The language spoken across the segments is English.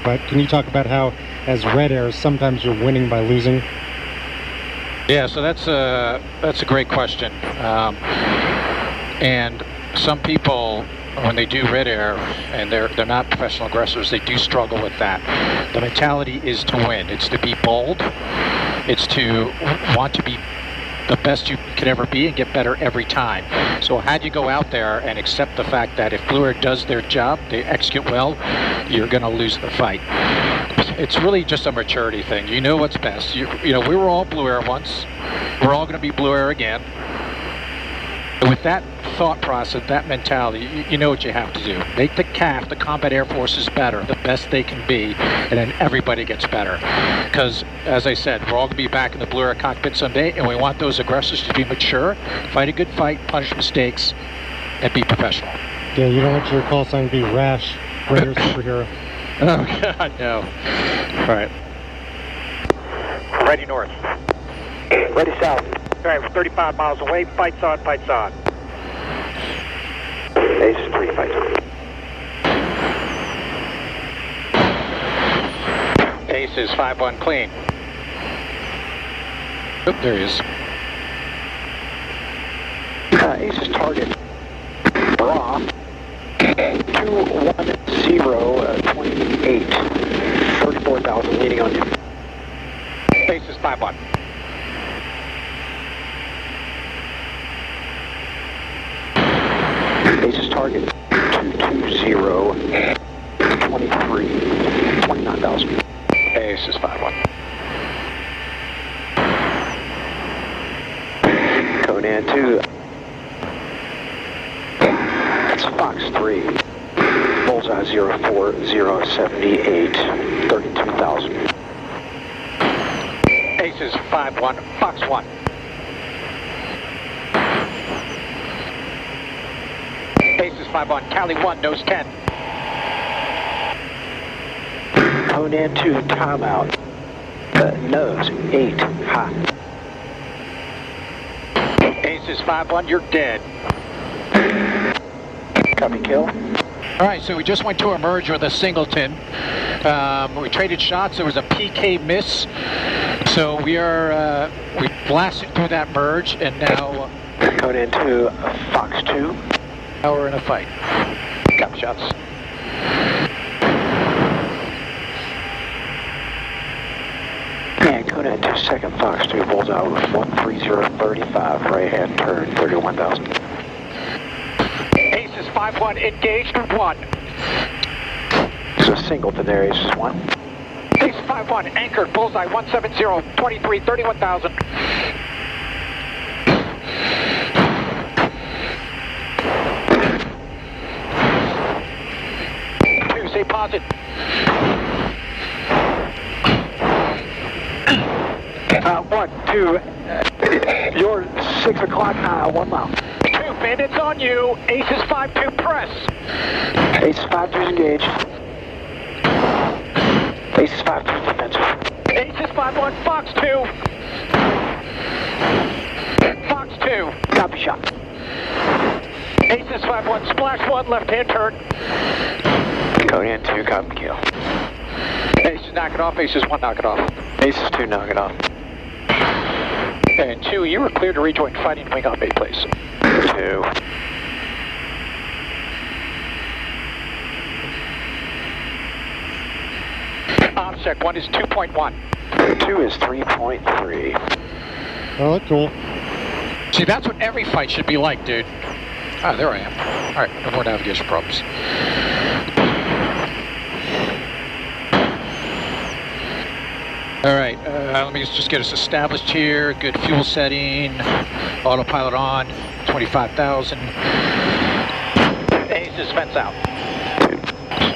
but can you talk about how, as Red Air, sometimes you're winning by losing? Yeah, so that's a great question. And some people, when they do Red Air, and they're not professional aggressors, they do struggle with that. The mentality is to win. It's to be bold. It's to want to be the best you could ever be and get better every time. So had you go out there and accept the fact that if Blue Air does their job, they execute well, you're going to lose the fight. It's really just a maturity thing. You know what's best. You know, we were all Blue Air once. We're all going to be Blue Air again. With that thought process, that mentality, you know what you have to do. Make the CAF, the Combat Air Forces, better, the best they can be, and then everybody gets better. Because, as I said, we're all going to be back in the Blue Air cockpit someday, and we want those aggressors to be mature, fight a good fight, punish mistakes, and be professional. Yeah, you don't want your call sign to be Rash, Raider Superhero. Oh, God, no. All right. Ready north. Ready south. All right, we're 35 miles away. Fights on, fights on. Ace 3, fights on. Ace is 5-1 clean. Oop, there he is. Ace is target. Raw. 21028. 34,000 leading on you. Ace is 5-1. Ace's target 220, 23, 29,000. Ace is 5-1. Conan 2. That's Fox 3. Bullseye 04078, 32,000. Ace is 5-1, Fox 1. Ace is 5-1, Cali 1, nose 10. Conan 2, timeout. Nose 8, hot. Ace is 5-1, you're dead. Copy, kill. All right, so we just went to a merge with a singleton. We traded shots, there was a PK miss. So we blasted through that merge, and now... Conan 2, Fox 2. Now we're in a fight. Got shots. And Conan 2, second Fox 2, bullseye 13035, right hand turn, 31,000. Ace is 5-1, engaged 1. There's a singleton there, Ace is 1. Ace 5-1, anchored, bullseye 170, 23, 31,000. Say posit. 1, 2, you're 6 o'clock, 1 mile. 2, bandits on you. Ace is 5-2, press. Ace is 5-2 engaged. Ace is 5-2 defensive. Ace is 5-1, Fox 2. Fox 2. Copy shot. Ace is 5-1, splash 1, left hand turn. Conan 2, copy kill. Ace is knock it off, Ace is 1, knock it off. Ace is 2, knock it off. And 2, you are clear to rejoin fighting wing on bay, please. 2. OPSEC 1 is 2.1. 2 is 3.3. Oh, that's cool. See, that's what every fight should be like, dude. Ah, there I am. All right, no more navigation problems. All right, let me just get us established here. Good fuel setting, autopilot on, 25,000. Ace is fence out.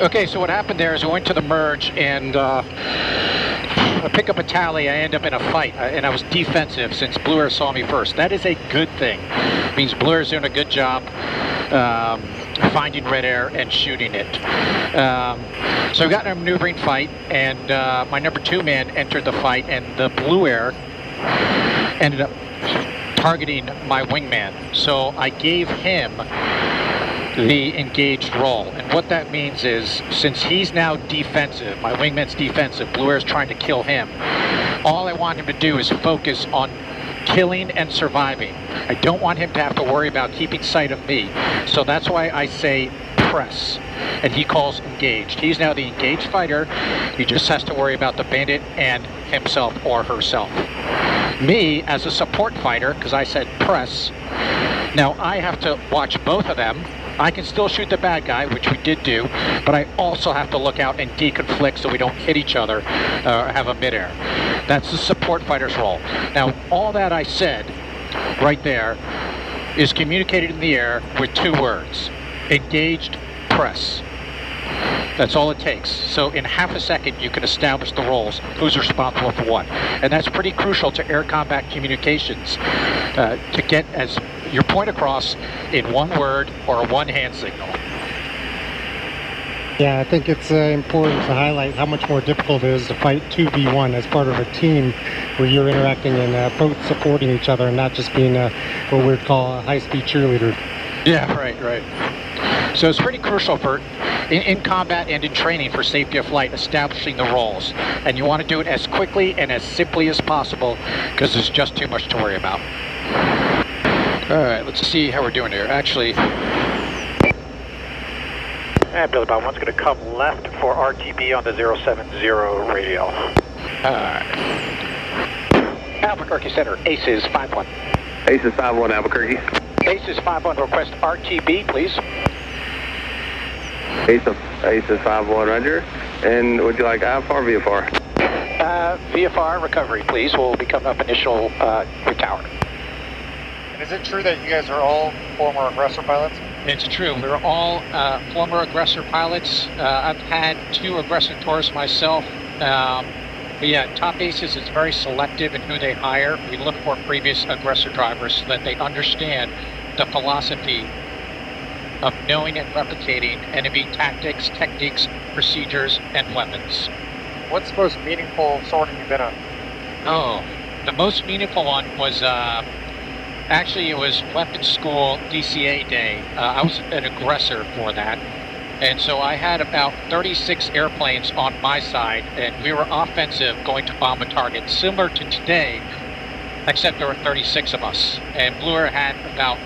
Okay, so what happened there is we went to the merge and I pick up a tally, I end up in a fight, and I was defensive since Blue Air saw me first. That is a good thing. It means Blue Air's doing a good job finding Red Air and shooting it. So we got in a maneuvering fight, and my number 2 man entered the fight, and the Blue Air ended up targeting my wingman. So I gave him the engaged role. And what that means is, since he's now defensive, my wingman's defensive, Blue Air's trying to kill him, all I want him to do is focus on killing and surviving. I don't want him to have to worry about keeping sight of me. So that's why I say press, and he calls engaged. He's now the engaged fighter. He just has to worry about the bandit and himself or herself. Me, as a support fighter, because I said press, now I have to watch both of them. I can still shoot the bad guy, which we did do, but I also have to look out and deconflict so we don't hit each other or have a midair. That's the support fighter's role. Now, all that I said right there is communicated in the air with 2 words: engaged, press. That's all it takes. So in half a second, you can establish the roles, who's responsible for what. And that's pretty crucial to air combat communications, to get as your point across in 1 word or a 1 hand signal. Yeah, I think it's important to highlight how much more difficult it is to fight 2v1 as part of a team where you're interacting and both supporting each other and not just being what we'd call a high-speed cheerleader. Yeah, right. So it's pretty crucial for in combat and in training for safety of flight, establishing the roles. And you want to do it as quickly and as simply as possible because there's just too much to worry about. All right, let's see how we're doing here. Actually, Billy Bob 1's going to come left for RTB on the 070 radio. Albuquerque Center, Aces 5-1. Aces 5-1 Albuquerque. Aces 5-1, request RTB, please. Aces 5-1, roger. And would you like IFR or VFR? VFR recovery, please. We'll be coming up initial your tower. And is it true that you guys are all former Aggressor pilots? It's true. We're all former Aggressor pilots. I've had 2 Aggressor tours myself. But yeah, Top Aces is very selective in who they hire. We look for previous Aggressor drivers so that they understand the philosophy of knowing and replicating enemy tactics, techniques, procedures, and weapons. What's the most meaningful sorting you've been on? Oh, the most meaningful one was actually it was weapons school DCA day. I was an aggressor for that. And so I had about 36 airplanes on my side, and we were offensive going to bomb a target, similar to today, except there were 36 of us. And Blue Air had about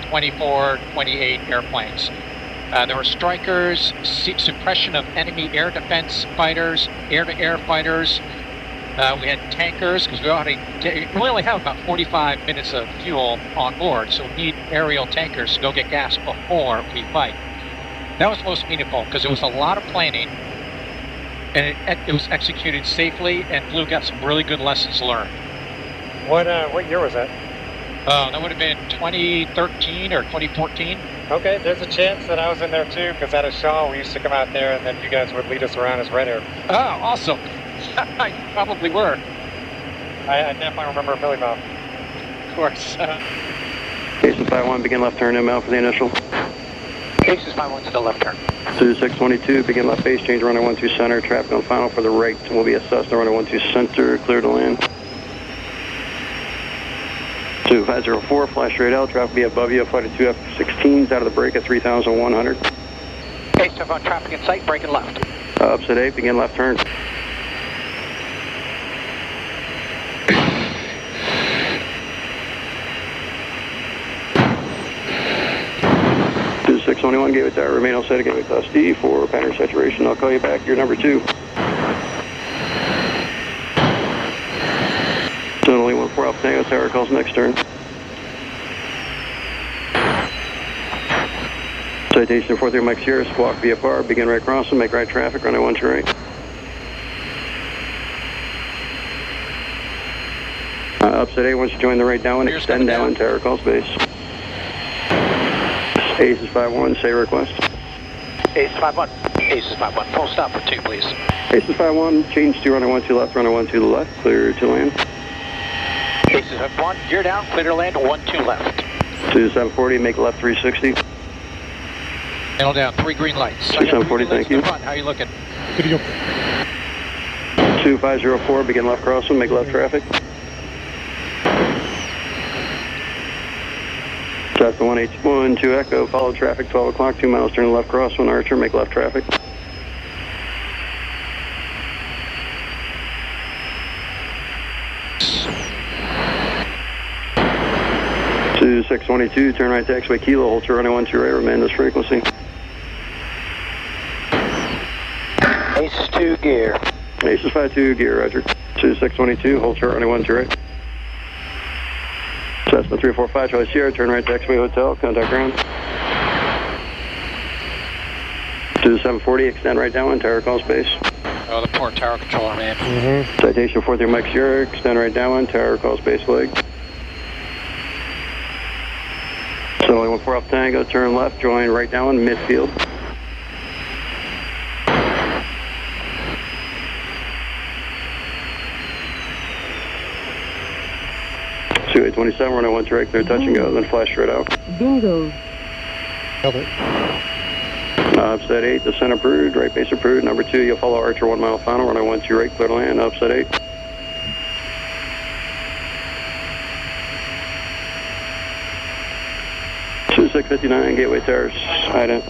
24, 28 airplanes. There were strikers, suppression of enemy air defense fighters, air-to-air fighters. We had tankers, because we only have about 45 minutes of fuel on board, so we need aerial tankers to go get gas before we fight. That was most meaningful, because it was a lot of planning, and it was executed safely, and Blue got some really good lessons learned. What year was that? That would have been 2013 or 2014. Okay, there's a chance that I was in there too, because at a show we used to come out there and then you guys would lead us around as Red Air. Oh, awesome. You probably were. I definitely remember Billy Bob. Of course. Aces 5-1, begin left turn ML for the initial. Aces 5-1 to the left turn. 2622, begin left base, change runway 12 center, traffic on final for the right will be assessed, runway 12 center, clear to land. 2504, flash straight out, traffic be above you, flight of 2 F-16s out of the break at 3,100. Ace on traffic in sight, braking left. Upset 8, begin left turn. 2621, gave it to remain all set, gave it to Steve for pattern saturation. I'll call you back, you're number 2. So only 14 Alpha Tango, tower calls next turn. Citation 43 Mike Sierra, squawk VFR, begin right crossing, make right traffic, runway 12 right. Upset 8 wants to join the right downwind, extend downwind, tower calls base. Aces 5-1, say request. Aces 5-1. Aces 5-1. Full stop for 2, please. Aces 5-1, change to runway 12 left, runway 12 left, clear to land. Aces 5-1, gear down, clear to land, 12 left. 2740, make left 360. Handle down, 3 green lights. 2740, thank you. How are you looking? Good to go. 2504, begin left crossing, make left traffic. South Delta 181 Echo, follow traffic 12 o'clock, 2 miles, turn left crosswind, Archer, make left traffic. 2622, turn right to X-Way Kilo, hold to runway 12 right, remain this frequency. Aces 2 gear. Aces 52 gear, Roger. 2622, hold to runway 12 right. Cessna 345, Charlie Sierra, turn right to X-Way Hotel, contact ground. 2740, extend right downwind, tower call space. Oh, the poor tower controller, man. Citation 43 Mike Sierra, extend right downwind, tower call space leg. Sunway 14 up Tango, turn left, join right downwind, midfield. Two 827, runway 12 right, clear touch and go, then flash straight out. Bingo. Held it. Upset 8, descent approved, right base approved. Number 2, you'll follow Archer 1 mile final, runway 12 right, clear to land, upset 8. Two 659, Gateway Towers, ident.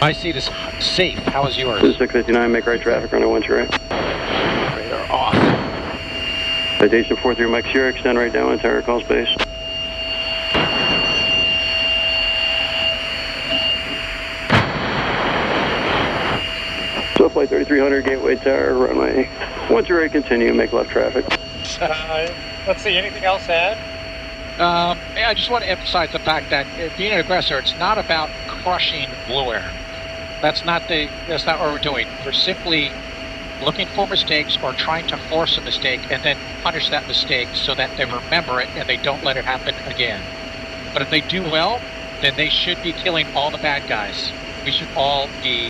My seat is safe. How is yours? 2659, make right traffic, runway 12 right. Radar off. Citation 43 Mike Sierra, extend right down, tower call space. So flight 3300, Gateway Tower, runway 12 right, continue, make left traffic. Let's see, anything else to add? I just want to emphasize the fact that being an aggressor, it's not about crushing Blue Air. That's not what we're doing. We're simply looking for mistakes or trying to force a mistake and then punish that mistake so that they remember it and they don't let it happen again. But if they do well, then they should be killing all the bad guys. We should all be